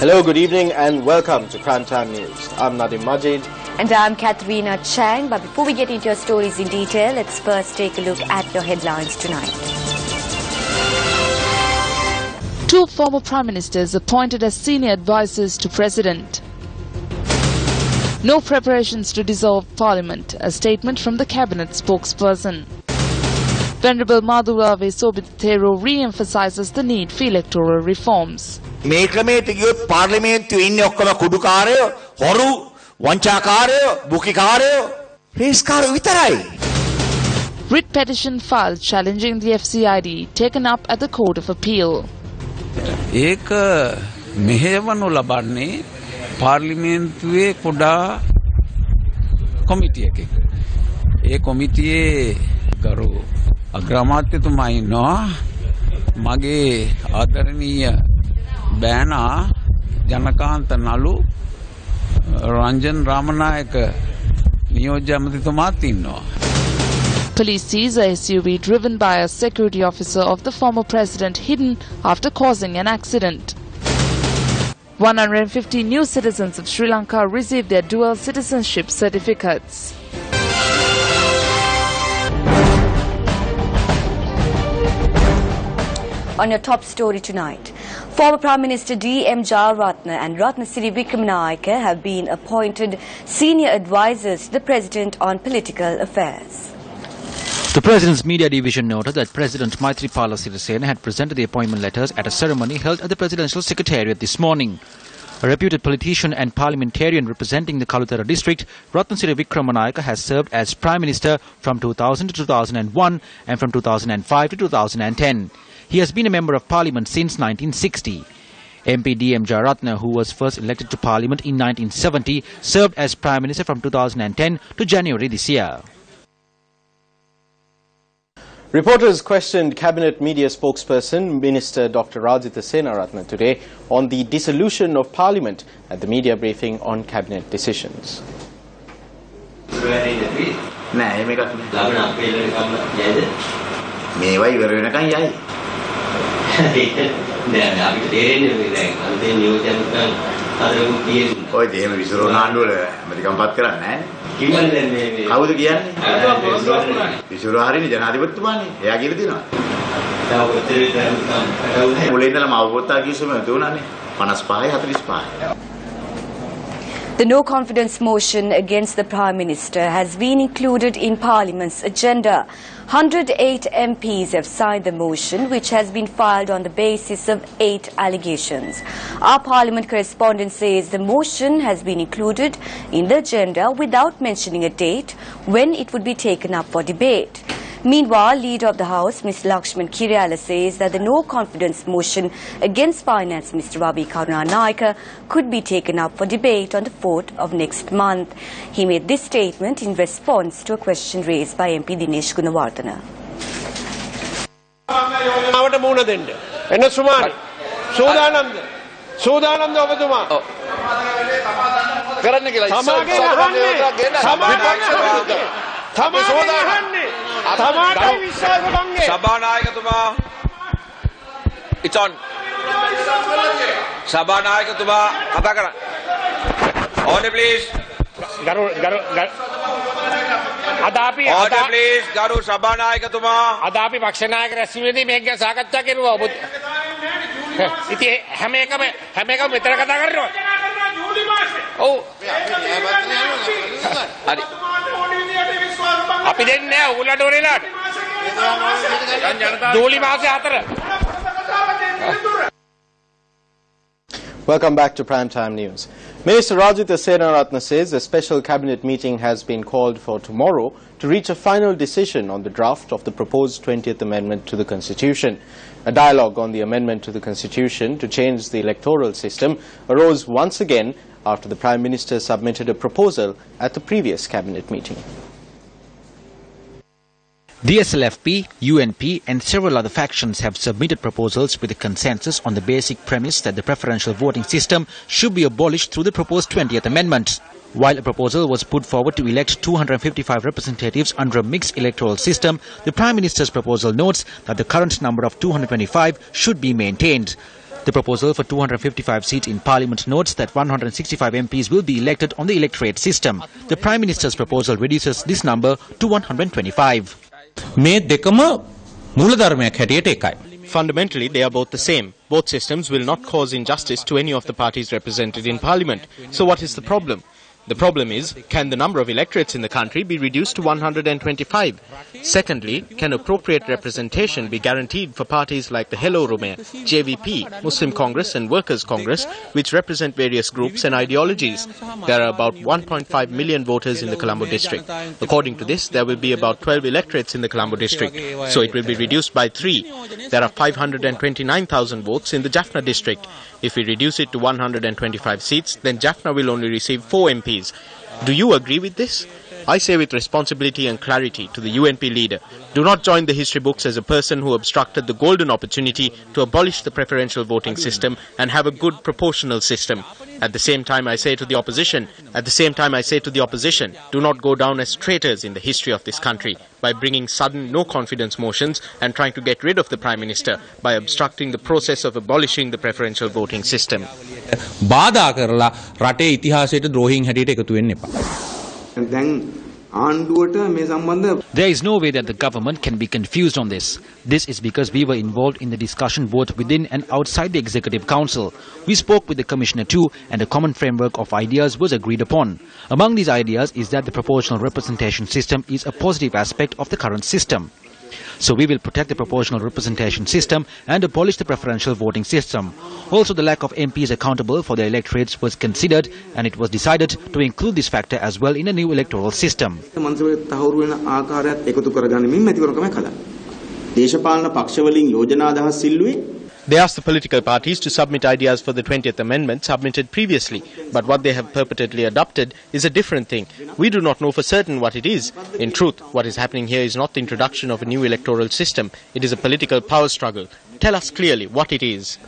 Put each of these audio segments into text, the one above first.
Hello, good evening and welcome to Primetime News. I'm Nadim Majid. And I'm Katharina Chang. But before we get into your stories in detail, let's first take a look at your headlines tonight. Two former Prime Ministers appointed as senior advisors to President. No preparations to dissolve Parliament, a statement from the Cabinet spokesperson. Venerable Madhurave Sobithero re-emphasizes the need for electoral reforms. මේ ක්‍රමයට ගියොත් පාර්ලිමේන්තුවේ ඉන්නේ ඔක්කොම කුඩුකාරයෝ, හොරු, වංචාකාරයෝ, බුකිකාරයෝ, රේස්කාරයෝ විතරයි. Writ petition filed challenging the FCID taken up at the Court of Appeal. ඒක මෙහෙවනු ලබන්නේ පාර්ලිමේන්තුවේ කුඩා කොමිටියක. ඒ කොමිටියේ ගරු අග්‍රාමාත්‍යතුමා ඉන්නවා. මගේ ආදරණීය බෑනා ජනකාන්ත නළු රංජන් රාමනායක නියෝජ්‍ය ඇමතිතුමාත් ඉන්නවා. Police seize a SUV driven by a security officer of the former president hidden after causing an accident. 150 new citizens of Sri Lanka received their dual citizenship certificates. On your top story tonight, former Prime Minister D.M. Jayaratne and Ratnasiri Wickramanayake have been appointed senior advisors to the President on political affairs. The President's media division noted that President Maithripala Sirisena had presented the appointment letters at a ceremony held at the Presidential Secretariat this morning. A reputed politician and parliamentarian representing the Kalutara district, Ratnasiri Wickramanayake has served as Prime Minister from 2000 to 2001 and from 2005 to 2010. He has been a Member of Parliament since 1960. MP D.M. Jayaratne, who was first elected to Parliament in 1970, served as Prime Minister from 2010 to January this year. Reporters questioned Cabinet media spokesperson Minister Dr. Rajitha Senaratne today on the dissolution of Parliament at the media briefing on Cabinet decisions. ඔය දෙහෙම විසිරුණ ආණ්ඩුවල ඇමතිකම් පත් කරන්නේ නැහැ. කවුද කියන්නේ? විසිරුණ හරිනේ ජනාධිපතිතුමානේ. එයා කියලා දෙනවා. මුලින් ඉඳලම අවබෝධතා කිව්වම දුණානේ 55 45. The no confidence motion against the Prime Minister has been included in Parliament's agenda. 108 MPs have signed the motion, which has been filed on the basis of 8 allegations. Our Parliament correspondent says the motion has been included in the agenda without mentioning a date when it would be taken up for debate. Meanwhile, Leader of the House, Ms. Lakshman Kiryala, says that the no-confidence motion against Finance Minister Ravi Karunanayake could be taken up for debate on the 4th of next month. He made this statement in response to a question raised by MP Dinesh Gunawardena. සභානායකතුමා it's on සභානායකතුමා කතා කරන්න order please order please ගරු සභානායකතුමා අද අපි පක්ෂ නායක රැස්වීමේදී මේක ගැන සාකච්ඡා කරුවා ඔබ ඉතින් හැම එකම මෙතන කතා කරනවා ඔව් හරි අපි දෙන්නේ නැහැ උගලට ඔරේලාට ජූලි මාසේ 4. Welcome back to Primetime News. Minister Rajitha Senaratne says a special cabinet meeting has been called for tomorrow to reach a final decision on the draft of the proposed 20th Amendment to the Constitution. A dialogue on the amendment to the Constitution to change the electoral system arose once again after the Prime Minister submitted a proposal at the previous cabinet meeting. The SLFP, UNP and several other factions have submitted proposals with a consensus on the basic premise that the preferential voting system should be abolished through the proposed 20th Amendment. While a proposal was put forward to elect 255 representatives under a mixed electoral system, the Prime Minister's proposal notes that the current number of 225 should be maintained. The proposal for 255 seats in Parliament notes that 165 MPs will be elected on the electorate system. The Prime Minister's proposal reduces this number to 125. Fundamentally, they are both the same. Both systems will not cause injustice to any of the parties represented in Parliament. So what is the problem? The problem is, can the number of electorates in the country be reduced to 125? Secondly, can appropriate representation be guaranteed for parties like the Hello Rumea, JVP, Muslim Congress and Workers' Congress, which represent various groups and ideologies? There are about 1.5 million voters in the Colombo district. According to this, there will be about 12 electorates in the Colombo district, so it will be reduced by 3. There are 529,000 votes in the Jaffna district. If we reduce it to 125 seats, then Jaffna will only receive 4 MPs. Do you agree with this? I say with responsibility and clarity to the UNP leader, do not join the history books as a person who obstructed the golden opportunity to abolish the preferential voting system and have a good proportional system. At the same time I say to the opposition, do not go down as traitors in the history of this country by bringing sudden no confidence motions and trying to get rid of the Prime Minister by obstructing the process of abolishing the preferential voting system. There is no way that the government can be confused on this. This is because we were involved in the discussion both within and outside the Executive Council. We spoke with the Commissioner too, and a common framework of ideas was agreed upon. Among these ideas is that the proportional representation system is a positive aspect of the current system. So we will protect the proportional representation system and abolish the preferential voting system. Also, the lack of MPs accountable for their electorates was considered, and it was decided to include this factor as well in a new electoral system. They asked the political parties to submit ideas for the 20th Amendment submitted previously, but what they have purportedly adopted is a different thing. We do not know for certain what it is. In truth, what is happening here is not the introduction of a new electoral system. It is a political power struggle. Tell us clearly what it is.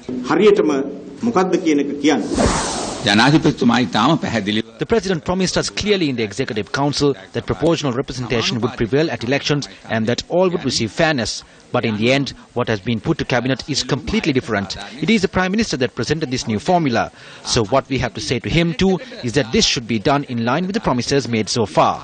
The President promised us clearly in the Executive Council that proportional representation would prevail at elections and that all would receive fairness. But in the end, what has been put to Cabinet is completely different. It is the Prime Minister that presented this new formula. So what we have to say to him too is that this should be done in line with the promises made so far.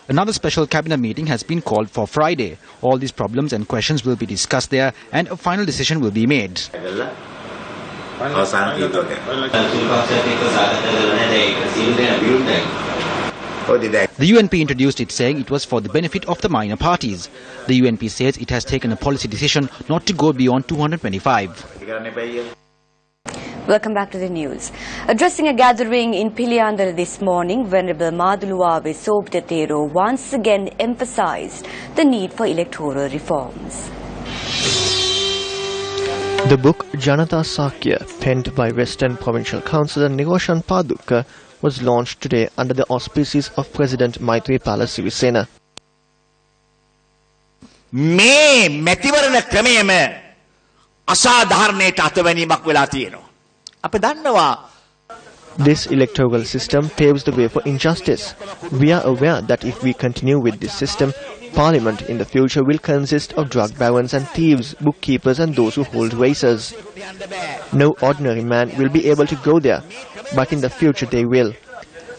Another special cabinet meeting has been called for Friday. All these problems and questions will be discussed there and a final decision will be made. The UNP introduced it saying it was for the benefit of the minor parties. The UNP says it has taken a policy decision not to go beyond 225. Welcome back to the news. Addressing a gathering in Piliandala this morning, Venerable Maduluave Sobdatero once again emphasized the need for electoral reforms. The book Janata Sakya, penned by Western Provincial Councillor Niroshan Padukka, was launched today under the auspices of President Maithripala Sirisena. මේ මැතිවරණ ක්‍රමයේම අසාධාරණයට අතවැනීමක් වෙලා තියෙනවා. අපි දන්නවා. This electoral system paves the way for injustice. We are aware that if we continue with this system, Parliament in the future will consist of drug barons and thieves, bookkeepers and those who hold races. No ordinary man will be able to go there, but in the future they will.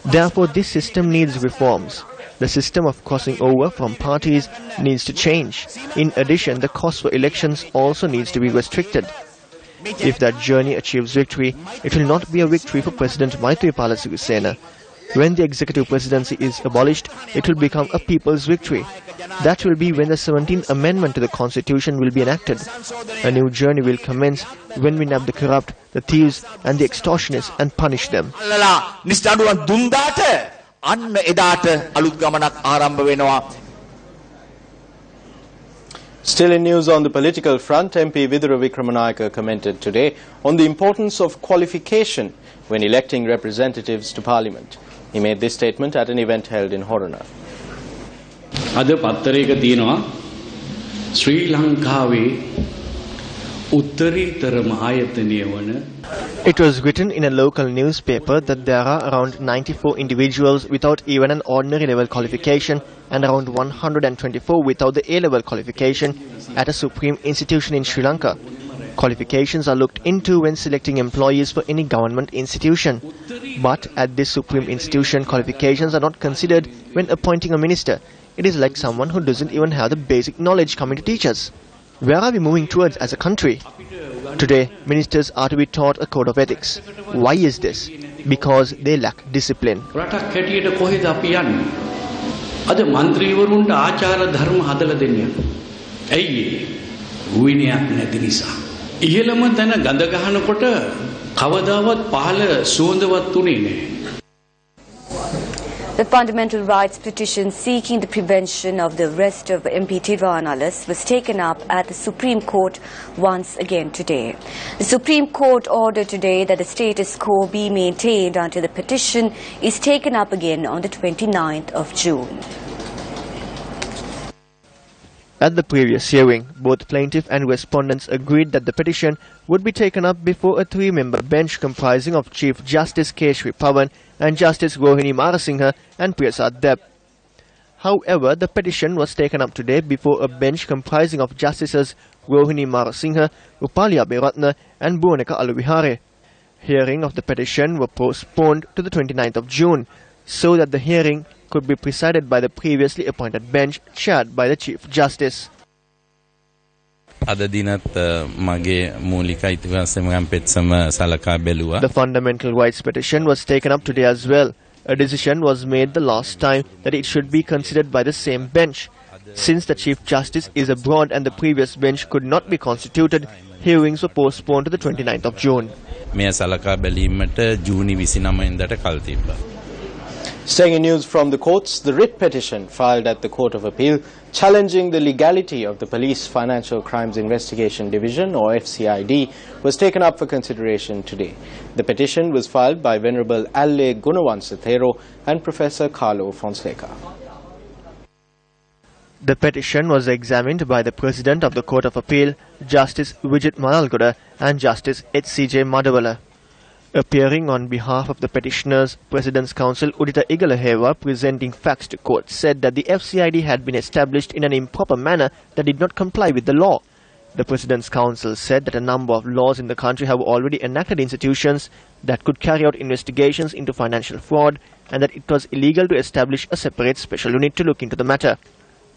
Therefore, this system needs reforms. The system of crossing over from parties needs to change. In addition, the cost for elections also needs to be restricted. If that journey achieves victory, it will not be a victory for President Maithripala Sirisena. When the executive presidency is abolished, it will become a people's victory. That will be when the 17th Amendment to the Constitution will be enacted. A new journey will commence when we nab the corrupt, the thieves and the extortionists and punish them. Still in news on the political front, MP Vidura Vikramanayake commented today on the importance of qualification when electing representatives to Parliament. He made this statement at an event held in Horana. Ada pattareka තියෙනවා ශ්‍රී ලංකාවේ උත්තරීතර මහායතනය වන It was written in a local newspaper that there are around 94 individuals without even an ordinary level qualification and around 124 without the A-level qualification at a supreme institution in Sri Lanka. Qualifications are looked into when selecting employees for any government institution. But at this supreme institution, qualifications are not considered when appointing a minister. It is like someone who doesn't even have the basic knowledge coming to teach us. Where are we moving towards as a country? Today, ministers are to be taught a code of ethics. Why is this? Because they lack discipline. රටක් හැටියට කොහෙද අපි යන්නේ? අද മന്ത്രിවරුන්ට ආචාර ධර්ම හදලා දෙන්නේ. ඇයි ඒ? විනයක් නැති නිසා. ඉහළම තැන ගඳ ගහනකොට කවදාවත් පහළ සුවඳවත් උනේ නැහැ. The fundamental rights petition seeking the prevention of the arrest of MP Tiruvanalas was taken up at the Supreme Court once again today. The Supreme Court ordered today that the status quo be maintained until the petition is taken up again on the 29th of June. At the previous hearing, both plaintiff and respondents agreed that the petition would be taken up before a three-member bench comprising of Chief Justice Keshri Pawan and Justice Rohini Marasinghe and Priyasad Deb. However, the petition was taken up today before a bench comprising of Justices Rohini Marasinghe, Upali Aberatna and Bhuvanika Aluvihare. Hearing of the petition were postponed to the 29th of June, so that the hearing could be presided by the previously appointed bench chaired by the Chief Justice. The fundamental rights petition was taken up today as well. A decision was made the last time that it should be considered by the same bench. Since the Chief Justice is abroad and the previous bench could not be constituted, hearings were postponed to the 29th of June. Staying in news from the courts, the writ petition filed at the Court of Appeal challenging the legality of the Police Financial Crimes Investigation Division, or FCID, was taken up for consideration today. The petition was filed by Venerable Alle Gunawansathero and Professor Carlo Fonseca. The petition was examined by the President of the Court of Appeal, Justice Vijit Manalgoda and Justice H.C.J. Madavala. Appearing on behalf of the petitioners, President's Counsel Udita Igalaheva, presenting facts to court, said that the FCID had been established in an improper manner that did not comply with the law. The President's Counsel said that a number of laws in the country have already enacted institutions that could carry out investigations into financial fraud and that it was illegal to establish a separate special unit to look into the matter.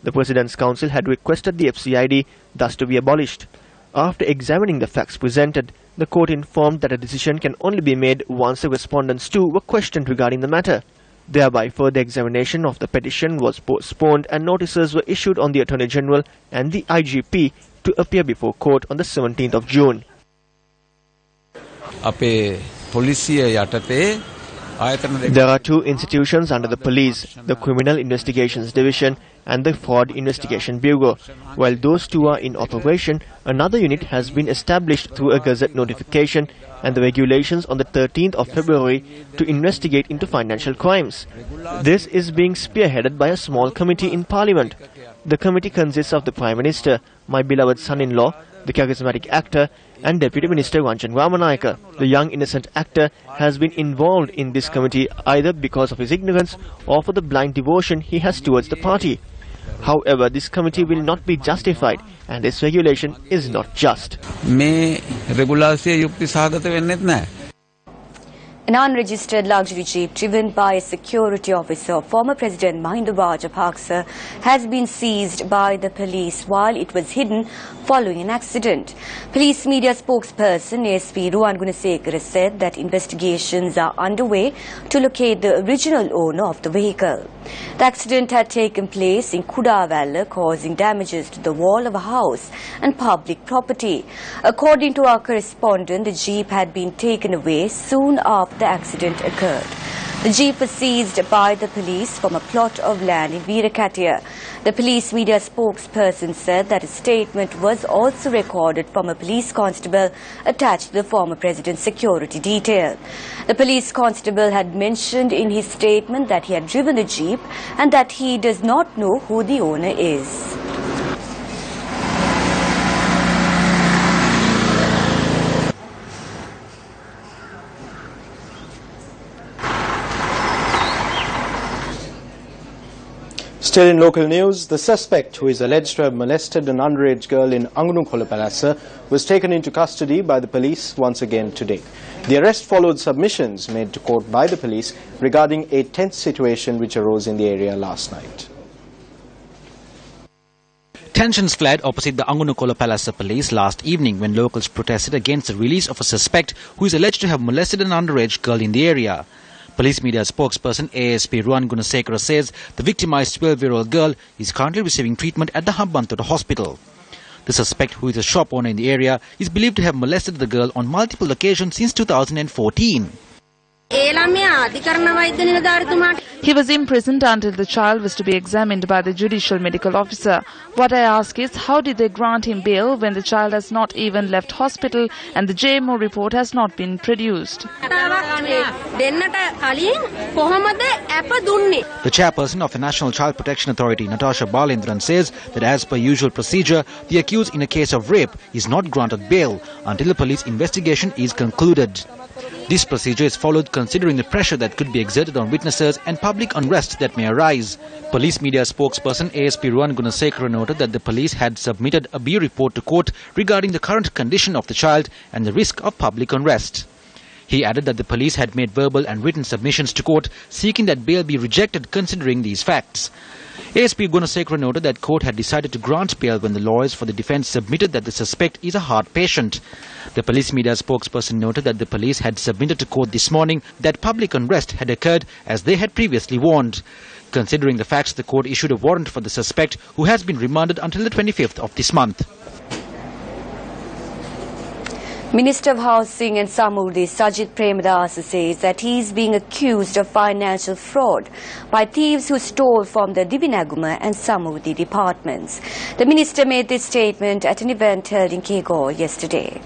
The President's Counsel had requested the FCID thus to be abolished. After examining the facts presented, the court informed that a decision can only be made once the respondents too were questioned regarding the matter. Thereby, further examination of the petition was postponed and notices were issued on the Attorney General and the IGP to appear before court on the 17th of June. There are two institutions under the police, the Criminal Investigations Division and the Fraud Investigation Bureau. While those two are in operation, another unit has been established through a Gazette notification and the regulations on the 13th of February to investigate into financial crimes. This is being spearheaded by a small committee in Parliament. The committee consists of the Prime Minister, my beloved son-in-law, the charismatic actor, and Deputy Minister Ranjan Ramanayaka. The young innocent actor has been involved in this committee either because of his ignorance or for the blind devotion he has towards the party. However, this committee will not be justified and this regulation is not just. An unregistered luxury jeep driven by a security officer of former President Mahinda Rajapaksa has been seized by the police while it was hidden following an accident. Police media spokesperson ASP Ruwan Gunasekara said that investigations are underway to locate the original owner of the vehicle. The accident had taken place in Kudavalla, causing damages to the wall of a house and public property. According to our correspondent, the jeep had been taken away soon after the accident occurred. The jeep was seized by the police from a plot of land in Veerakatia. The police media spokesperson said that a statement was also recorded from a police constable attached to the former president's security detail. The police constable had mentioned in his statement that he had driven the jeep and that he does not know who the owner is. Still in local news, the suspect, who is alleged to have molested an underage girl in Angunukholapalassa, was taken into custody by the police once again today. The arrest followed submissions made to court by the police regarding a tense situation which arose in the area last night. Tensions flared opposite the Angunukholapalassa police last evening when locals protested against the release of a suspect who is alleged to have molested an underage girl in the area. Police media spokesperson ASP Ruwan Gunasekara says the victimized 12-year-old girl is currently receiving treatment at the Hambantota hospital. The suspect, who is a shop owner in the area, is believed to have molested the girl on multiple occasions since 2014. He was imprisoned until the child was to be examined by the judicial medical officer. What I ask is, how did they grant him bail when the child has not even left hospital and the JMO report has not been produced? The chairperson of the National Child Protection Authority, Natasha Balendran, says that as per usual procedure, the accused in a case of rape is not granted bail until the police investigation is concluded. This procedure is followed considering the pressure that could be exerted on witnesses and public unrest that may arise. Police media spokesperson ASP Ruwan Gunasekara noted that the police had submitted a B report to court regarding the current condition of the child and the risk of public unrest. He added that the police had made verbal and written submissions to court seeking that bail be rejected considering these facts. ASP Gunasekara noted that court had decided to grant bail when the lawyers for the defence submitted that the suspect is a heart patient. The police media spokesperson noted that the police had submitted to court this morning that public unrest had occurred as they had previously warned. Considering the facts, the court issued a warrant for the suspect, who has been remanded until the 25th of this month. Minister of Housing and Samurdhi Sajith Premadasa says that he is being accused of financial fraud by thieves who stole from the Divinaguma and Samurdhi departments. The minister made this statement at an event held in Kegor yesterday.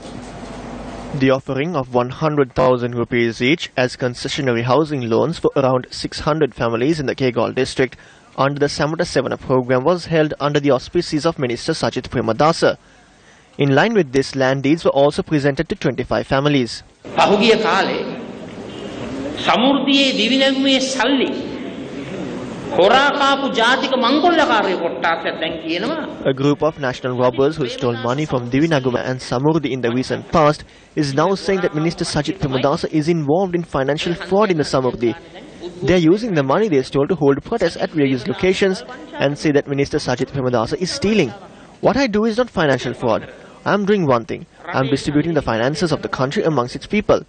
The offering of 100,000 rupees each as concessionary housing loans for around 600 families in the Kegol district under the Samuta Sevana program was held under the auspices of Minister Sajith Premadasa. In line with this, land deeds were also presented to 25 families. A group of national robbers who stole money from Divinaguma and Samurdhi in the recent past is now saying that Minister Sajith Premadasa is involved in financial fraud in the Samurdhi. They are using the money they stole to hold protests at various locations and say that Minister Sajith Premadasa is stealing. What I do is not financial fraud. I am doing one thing. I am distributing the finances of the country amongst its people.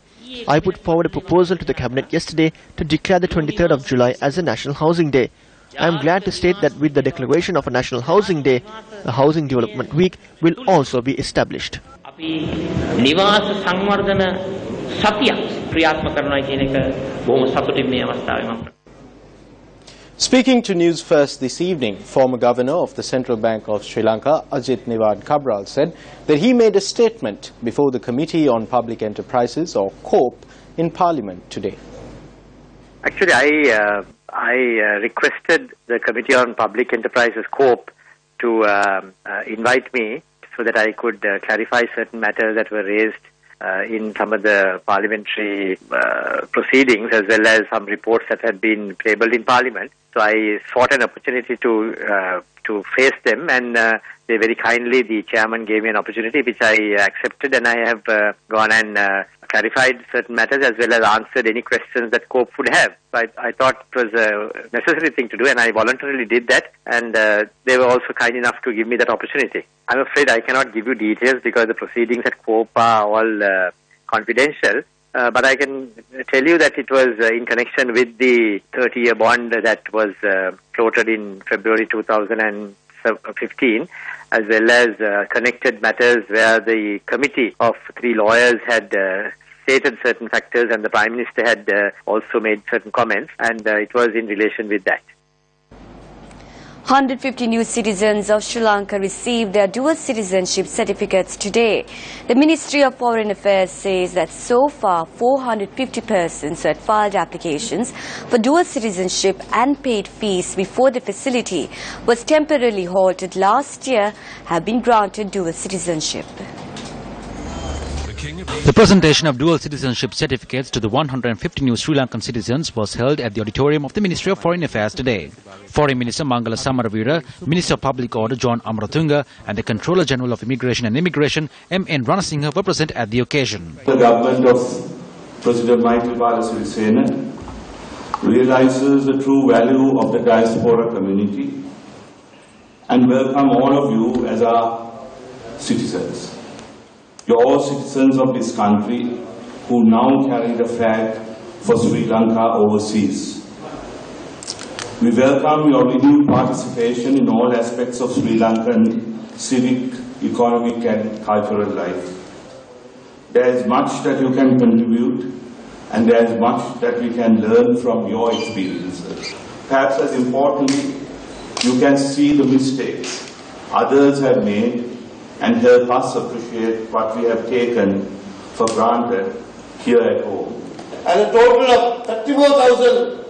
I put forward a proposal to the cabinet yesterday to declare the 23rd of July as a National Housing Day. I am glad to state that with the declaration of a National Housing Day, a Housing Development Week will also be established. Speaking to News First this evening, former Governor of the Central Bank of Sri Lanka, Ajit Nivard Cabral, said that he made a statement before the Committee on Public Enterprises, or COPE, in Parliament today. Actually, I requested the Committee on Public Enterprises, COPE, to invite me so that I could clarify certain matters that were raised in some of the parliamentary proceedings, as well as some reports that had been tabled in Parliament. So I sought an opportunity to face them, and they very kindly, the chairman gave me an opportunity which I accepted, and I have gone and clarified certain matters as well as answered any questions that COPE would have. So I thought it was a necessary thing to do, and I voluntarily did that, and they were also kind enough to give me that opportunity. I'm afraid I cannot give you details because the proceedings at COPE are all confidential. But I can tell you that it was in connection with the 30-year bond that was floated in February 2015, as well as connected matters where the committee of 3 lawyers had stated certain factors and the Prime Minister had also made certain comments, and it was in relation with that. 150 new citizens of Sri Lanka received their dual citizenship certificates today. The Ministry of Foreign Affairs says that so far 450 persons who had filed applications for dual citizenship and paid fees before the facility was temporarily halted last year have been granted dual citizenship. The presentation of dual citizenship certificates to the 150 new Sri Lankan citizens was held at the auditorium of the Ministry of Foreign Affairs today. Foreign Minister Mangala Samaravira, Minister of Public Order John Amaratunga and the Controller General of Immigration and Immigration M.N. Ranasinghe were present at the occasion. The government of President Maithripala Sirisena realizes the true value of the diaspora community and welcome all of you as our citizens. You're all citizens of this country who now carry the flag for Sri Lanka overseas. We welcome your renewed participation in all aspects of Sri Lankan civic, economic and cultural life. There is much that you can contribute and there is much that we can learn from your experiences. Perhaps as importantly, you can see the mistakes others have made and help us appreciate what we have taken for granted here at home. And a total of 34,000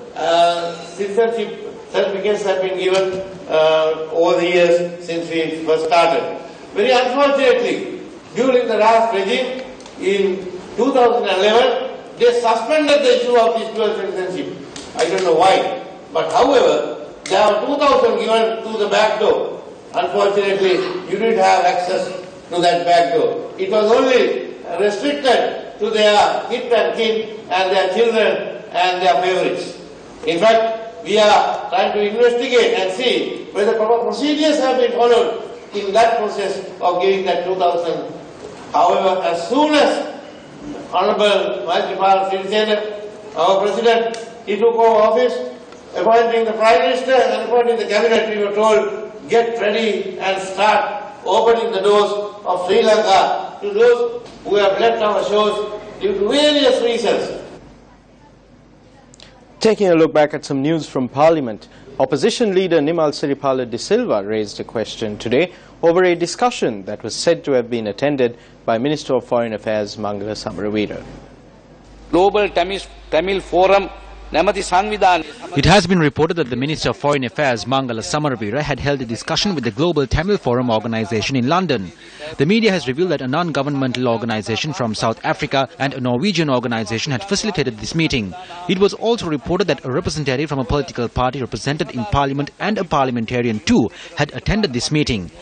citizenship certificates have been given over the years since we first started. Very unfortunately, during the last regime in 2011, they suspended the issue of this dual citizenship. I don't know why. But however, there are 2,000 given to the back door. Unfortunately, you didn't have access to that back door. It was only restricted to their kith and kin and their children and their favorites. In fact, we are trying to investigate and see whether proper procedures have been followed in that process of giving that 2,000. However, as soon as Honorable Maithripala Sirisena, our President, he took over office, appointing the Prime Minister and appointing the Cabinet, we were told, get ready and start opening the doors of Sri Lanka to those who have left our shores due to various reasons. Taking a look back at some news from Parliament, Opposition leader Nimal Siripala de Silva raised a question today over a discussion that was said to have been attended by Minister of Foreign Affairs Mangala Samaravira. Global Tamil Forum. It has been reported that the Minister of Foreign Affairs Mangala Samaravira had held a discussion with the Global Tamil Forum organization in London. The media has revealed that a non-governmental organization from South Africa and a Norwegian organization had facilitated this meeting. It was also reported that a representative from a political party represented in Parliament and a parliamentarian too had attended this meeting.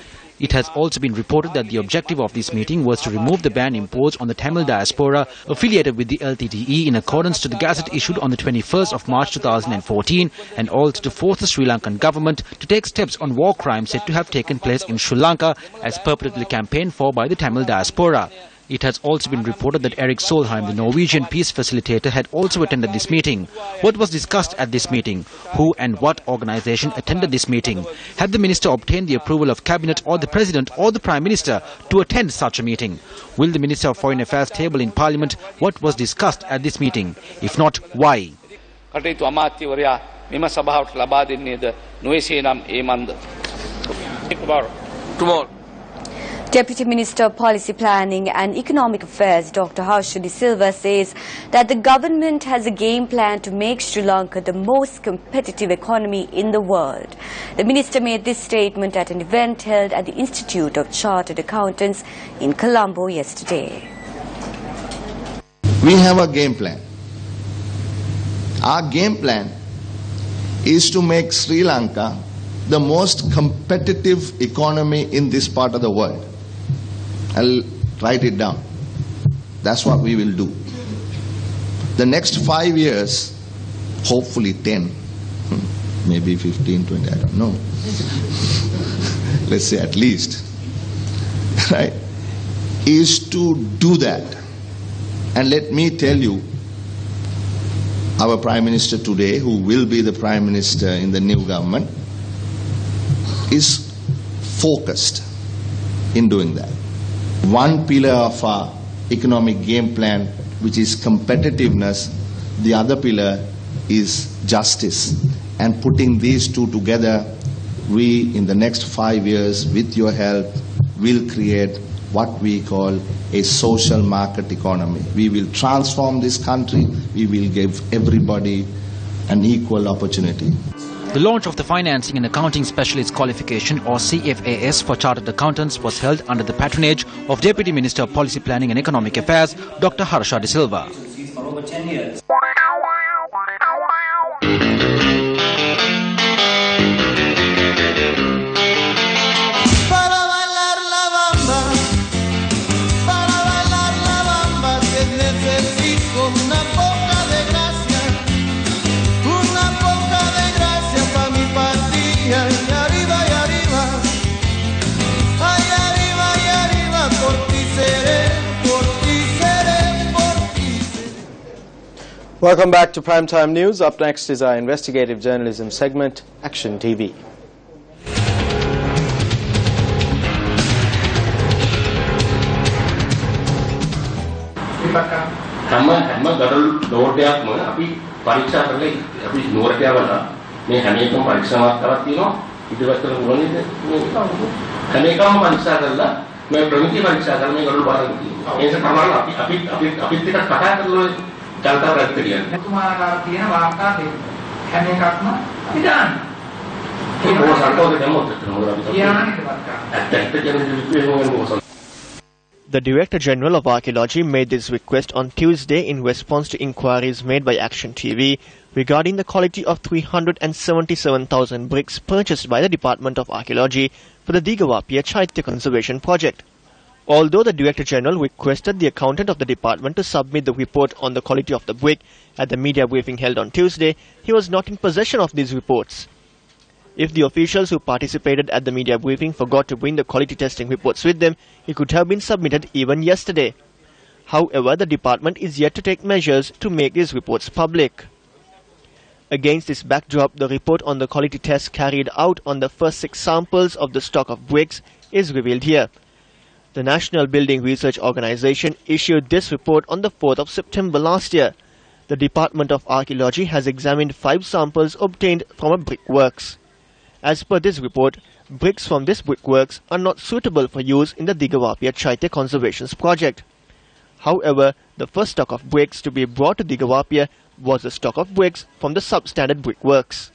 It has also been reported that the objective of this meeting was to remove the ban imposed on the Tamil diaspora affiliated with the LTTE in accordance to the gazette issued on the 21st of March 2014 and also to force the Sri Lankan government to take steps on war crimes said to have taken place in Sri Lanka as purportedly campaigned for by the Tamil diaspora. It has also been reported that Erik Solheim, the Norwegian peace facilitator, had also attended this meeting. What was discussed at this meeting? Who and what organization attended this meeting? Had the minister obtained the approval of cabinet or the president or the prime minister to attend such a meeting? Will the Minister of Foreign Affairs table in Parliament what was discussed at this meeting? If not, why? Tomorrow. Deputy Minister of Policy Planning and Economic Affairs Dr. Harsha De Silva says that the government has a game plan to make Sri Lanka the most competitive economy in the world. The minister made this statement at an event held at the Institute of Chartered Accountants in Colombo yesterday. We have a game plan. Our game plan is to make Sri Lanka the most competitive economy in this part of the world. I'll write it down. That's what we will do. The next 5 years, hopefully 10, maybe 15, 20, I don't know. Let's say at least, right, is to do that. And let me tell you, our Prime Minister today, who will be the Prime Minister in the new government, is focused in doing that. One pillar of our economic game plan, which is competitiveness, the other pillar is justice. And putting these two together, we in the next 5 years, with your help, will create what we call a social market economy. We will transform this country. We will give everybody an equal opportunity. The launch of the Financing and Accounting Specialist Qualification or CFAS for Chartered Accountants was held under the patronage of Deputy Minister of Policy Planning and Economic Affairs, Dr. Harsha De Silva. For over 10 years. Welcome back to Primetime News. Up next is our investigative journalism segment, Action TV. හැම ගඩොල් ලෝඩයක්ම අපි පරීක්ෂා කරලා අපි නුවරට යවලා මේ හැම එකම පරීක්ෂා මාත්‍රාවක් තියෙනවා ඉදිරියට කරන ඕනේ මේ හැම එකම පරීක්ෂා කරලා මේ ප්‍රමිති පරීක්ෂා කරලා මේ ගඩොල් බලන්න තියෙනවා ඒ නිසා තමයි අපිත් ටිකක් කතා කරලා ජනතාව රැත් කියන්නේ තුමාලා තියෙන වාර්තා දෙන්න හැම එකක්ම අපි දාන්න ඒ මොකක්ද සල්තෝද දෙමොත් මොකද අපි කියන්නේ The Director General of Archaeology made this request on Tuesday in response to inquiries made by Action TV regarding the quality of 377,000 bricks purchased by the Department of Archaeology for the Digawapia Chaitya Conservation Project. Although the Director General requested the accountant of the department to submit the report on the quality of the brick at the media briefing held on Tuesday, he was not in possession of these reports. If the officials who participated at the media briefing forgot to bring the quality testing reports with them, it could have been submitted even yesterday. However, the department is yet to take measures to make these reports public. Against this backdrop, the report on the quality test carried out on the first 6 samples of the stock of bricks is revealed here. The National Building Research Organization issued this report on the 4th of September last year. The Department of Archaeology has examined 5 samples obtained from a brickworks. As per this report, bricks from this brickworks are not suitable for use in the Digawapia Chaitya Conservation Project. However, the first stock of bricks to be brought to Digawapia was the stock of bricks from the substandard brickworks.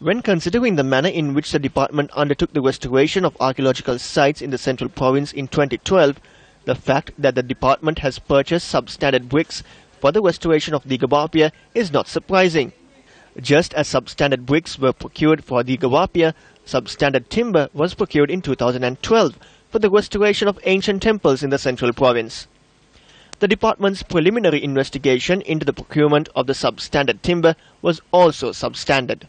When considering the manner in which the department undertook the restoration of archaeological sites in the Central Province in 2012, the fact that the department has purchased substandard bricks for the restoration of Digawapia is not surprising. Just as substandard bricks were procured for Digawapia, substandard timber was procured in 2012 for the restoration of ancient temples in the Central Province. The department's preliminary investigation into the procurement of the substandard timber was also substandard.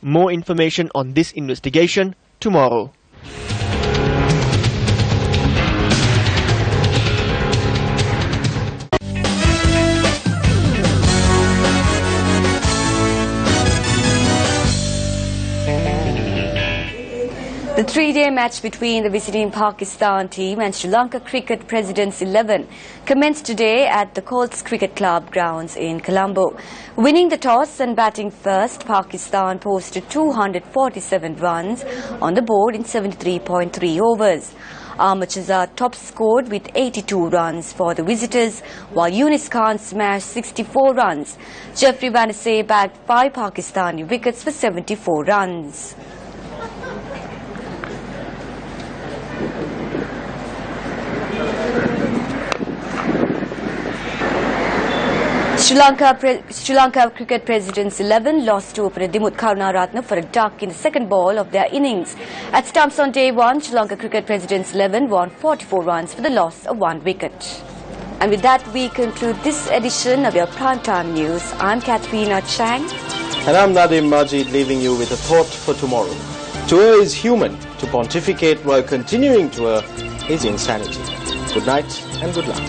More information on this investigation tomorrow. The 3-day match between the visiting Pakistan team and Sri Lanka Cricket Presidents 11 commenced today at the Colts Cricket Club grounds in Colombo. Winning the toss and batting first, Pakistan posted 247 runs on the board in 73.3 overs. Ahmed Shahzad top scored with 82 runs for the visitors, while Yunus Khan smashed 64 runs. Jeffrey Vanessay bagged 5 Pakistani wickets for 74 runs. Sri Lanka Cricket Presidents 11 lost to opener Dimuth Karunaratne for a duck in the second ball of their innings. At stumps on day 1, Sri Lanka Cricket Presidents 11 won 44 runs for the loss of 1 wicket. And with that, we conclude this edition of your Primetime News. I'm Katrina Chang. And I'm Nadim Majid, leaving you with a thought for tomorrow. To err is human. To pontificate while continuing to err is insanity. Good night and good luck.